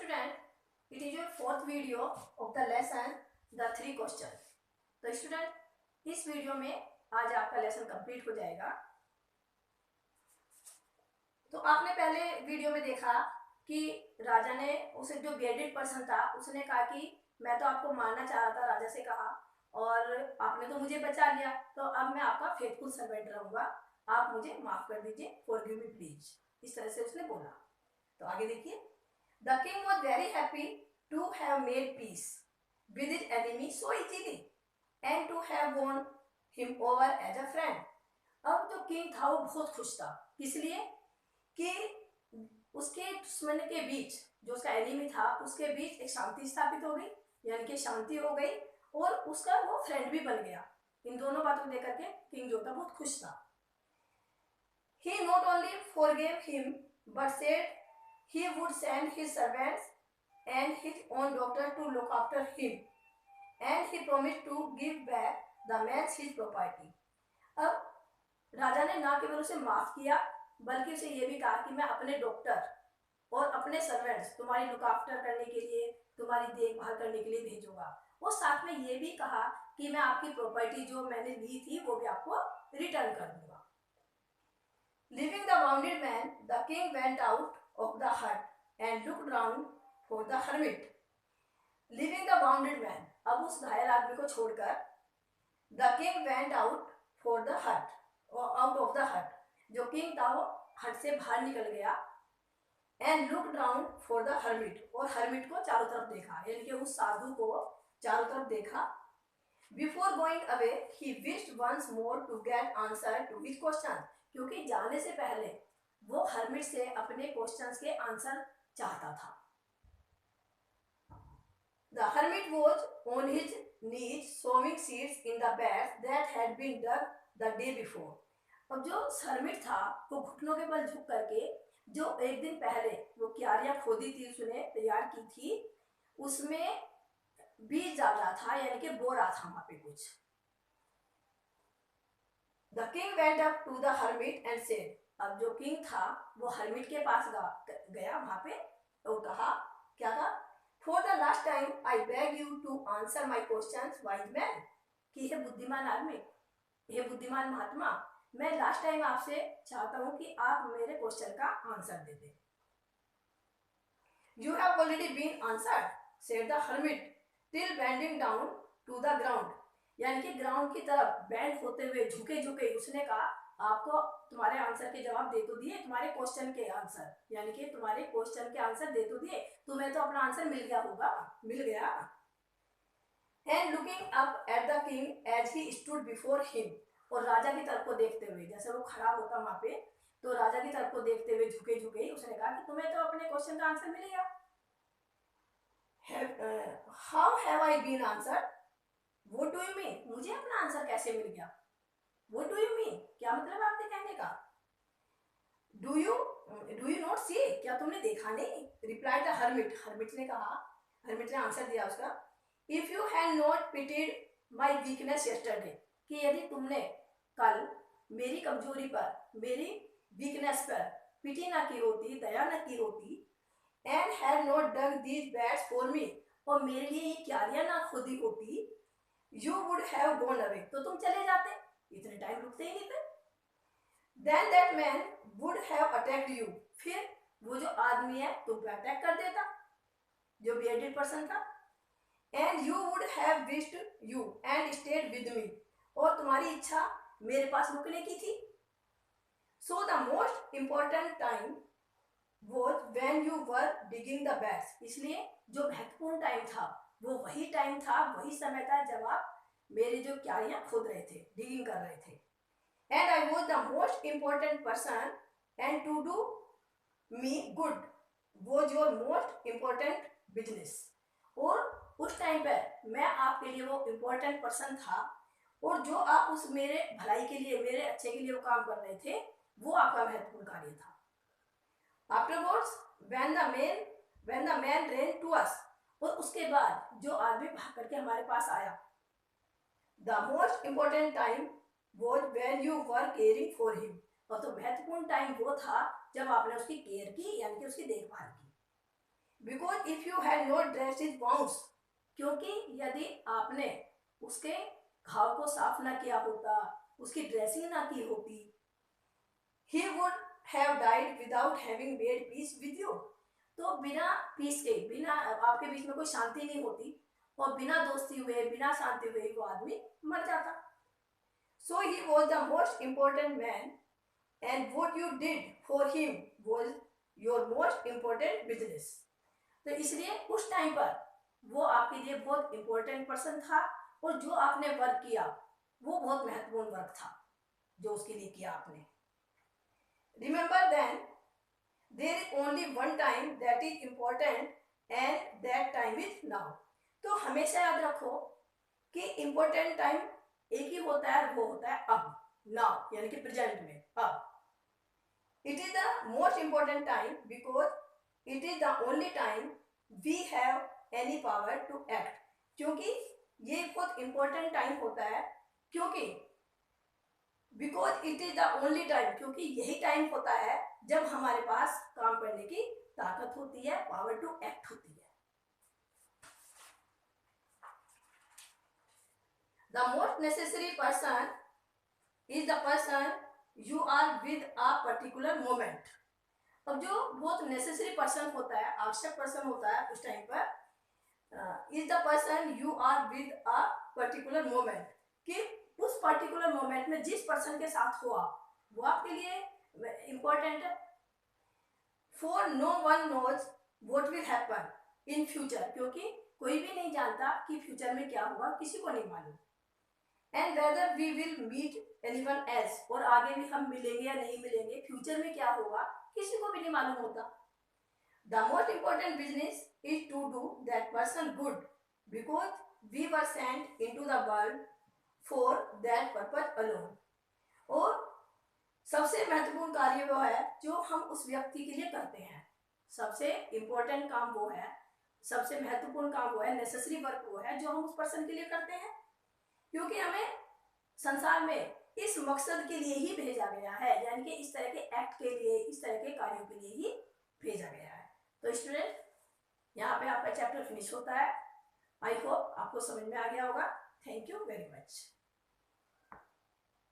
student, it is your fourth video of the lesson the three question. तो student इस video में आज आपका लेसन कंप्लीट हो जाएगा। तो आपने पहले वीडियो में देखा कि राजा ने उसे जो बेडेड पर्सन था उसने कहा कि मैं तो आपको मारना चाह रहा था, राजा से कहा, और आपने तो मुझे बचा लिया, तो अब मैं आपका फेथफुल सर्वेंट रहूंगा, आप मुझे माफ कर दीजिए, फॉरगिव मी प्लीज, इस तरह से उसने बोला। तो आगे देखिए, the king was very happy to have made peace with his enemy so easily and to have won him over as a friend. अब जो किंग था वो बहुत खुश था, इसलिए कि उसके दुश्मन के बीच, जो उसका एनिमी था, उसके बीच एक शांति स्थापित हो गई, यानी कि शांति हो गई, और उसका वो फ्रेंड भी बन गया। इन दोनों बातों को देकर के किंग जो था बहुत खुश था। He not only forgave him but said he would send his servants and his own doctor to look after him, and he promised to give back the man his property. अब राजा ने ना केवल उसे माफ किया बल्कि उसे ये भी कहा कि मैं अपने डॉक्टर और अपने सर्वेंट्स तुम्हारी लुक आफ्टर करने के लिए, तुम्हारी देखभाल करने के लिए भेजूंगा। और साथ में ये भी कहा कि मैं आपकी प्रॉपर्टी जो मैंने ली थी वो भी आपको रिटर्न कर दूंगा। Leaving the wounded man, the king went out of the hut and looked round for the hermit. Leaving the wounded man, अब उस घायल आदमी को छोड़कर the king went out for the hut, out of the hut, जो king था वो हट से बाहर निकल गया, and looked round for the hermit, और hermit को चारों तरफ देखा, यानी कि उस साधु को चारों तरफ देखा। Before going away, he wished once more to get answer to his questions, क्योंकि जाने से पहले वो हर्मिट से अपने क्वेश्चंस के आंसर चाहता था। The hermit was on his knees sowing seeds in the beds that had been dug the day before. अब जो हर्मिट था वो घुटनों के बल झुक करके जो एक दिन पहले वो क्यारियां खोदी थी, उसने तैयार की थी, उसमें बीज डाल रहा था, यानी कि बो रहा था वहां पे कुछ। The king went up to the hermit and said, अब जो किंग था वो हर्मिट के पास गया वहां पे, तो कहा, क्या था? For the last time I beg you to answer my questions, wise man, कि हे बुद्धिमान आदमी, हे बुद्धिमान महात्मा, मैं लास्ट टाइम आपसे चाहता हूं कि आप मेरे क्वेश्चन का आंसर दे दें। You have already been answered, said the hermit, till bending down to the ground, यानी कि ग्राउंड की तरफ बैंड होते हुए झुके झुके उसने कहा, आपको तुम्हारे आंसर के जवाब दे तो दिए, तुम्हारे क्वेश्चन के आंसर, यानी कि तुम्हारे क्वेश्चन के आंसर दे तो दिए, तुम्हें तो अपना आंसर मिल गया होगा, मिल गया। And looking up at the king as he stood before him, और राजा की तरफ को देखते हुए, जैसे वो खड़ा होता वहां पे, तो राजा की तरफ को देखते हुए झुके झुके उसने कहा कि तुम्हें तो अपने क्वेश्चन का आंसर मिल गया। How have I been answered? What do you mean? मुझे अपना आंसर कैसे मिल गया? What do you mean? क्या मतलब आपके कहने का? Do you not see? क्या तुमने देखा नहीं? Replied the hermit. hermit ने कहा, hermit ने आंसर दिया उसका, If you had not pitied my weakness yesterday, कि यदि तुमने कल मेरी कमजोरी पर, मेरी वीकनेस पर पिटी ना की होती, दया ना की होती, and had not dug these beds for me, और मेरे लिए ये क्यारियां ना खोदी होती, you would have gone away, तो तुम चले जाते, इतने टाइम रुकते ही नहीं थे। Then that man would have attacked you, फिर वो जो आदमी है तुम पे अटैक कर देता, जो bearded person था, and you would have wished you and stayed with me, और तुम्हारी इच्छा मेरे पास रुकने की थी। So the most important time was when you were digging the beds, इसलिए जो महत्वपूर्ण टाइम था वो वही टाइम था, वही समय था जब आप मेरे जो क्यारियां खोद रहे थे, डिगिंग कर रहे थे। And I was the most important person, and to do me good was your most important business, और उस टाइम पर मैं आपके लिए वो इम्पोर्टेंट पर्सन था, और जो आप उस मेरे भलाई के लिए, मेरे अच्छे के लिए वो काम कर रहे थे, वो आपका महत्वपूर्ण कार्य था। Afterwards, when the man ran to us, और उसके बाद जो आदमी भाग करके हमारे पास आया, the most important time was when you were caring for him, और तो महत्वपूर्ण टाइम वो था जब आपने उसकी केयर की, यानी कि उसकी देखभाल की। Because if you had not dressed his wounds, क्योंकि यदि आपने उसके घाव को साफ ना किया होता, उसकी ड्रेसिंग ना की होती, he would have died without having made peace with you, तो बिना पीस के, बिना आपके बीच में कोई शांति नहीं होती और बिना दोस्ती हुए, बिना शांति हुए वो आदमी मर जाता. So he was the most important man and what you did for him was your most important business. तो इसलिए उस टाइम पर वो आपके लिए बहुत इंपॉर्टेंट पर्सन था और जो आपने वर्क किया वो बहुत महत्वपूर्ण वर्क था जो उसके लिए किया आपने. Remember then, there is only one time that is important and that time is now. तो हमेशा याद रखो कि इम्पोर्टेंट टाइम एक ही होता है, वो होता है अब, नाउ, यानी कि प्रेजेंट में, अब. It is the most important time because it is the only time we have any power to act. क्योंकि ये बहुत इम्पोर्टेंट टाइम होता है, क्योंकि because it is the only time, क्योंकि यही टाइम होता है जब हमारे पास काम करने की ताकत होती है, पावर टू एक्ट होती है. The most necessary person is the person you are with a particular moment. अब जो बहुत नेसेसरी पर्सन होता है, आवश्यक पर्सन होता है उस टाइम पर, is the person you are with a particular moment, कि उस पर्टिकुलर मोमेंट में जिस पर्सन के साथ हुआ वो आपके लिए इंपॉर्टेंट है. For no one knows what will happen in future, क्योंकि कोई भी नहीं जानता कि फ्यूचर में क्या होगा, किसी को नहीं मालूम. And whether we will meet anyone else, और आगे भी हम मिलेंगे या नहीं मिलेंगे, फ्यूचर में क्या होगा किसी को भी नहीं मालूम होता. The most important business is to do that person good because we were sent into the world for that purpose alone. और सबसे महत्वपूर्ण कार्य वो है जो हम उस व्यक्ति के लिए करते हैं. सबसे इंपॉर्टेंट काम वो है, सबसे महत्वपूर्ण काम वो है, नेसेसरी वर्क वो है जो हम उस पर्सन के लिए करते हैं, क्योंकि हमें संसार में इस मकसद के लिए ही भेजा गया है, यानी कि इस तरह के एक्ट के लिए, इस तरह के कार्यों के लिए ही भेजा गया है. तो स्टूडेंट, यहाँ पे आपका चैप्टर फिनिश होता है. आई होप आपको समझ में आ गया होगा. Thank you very much.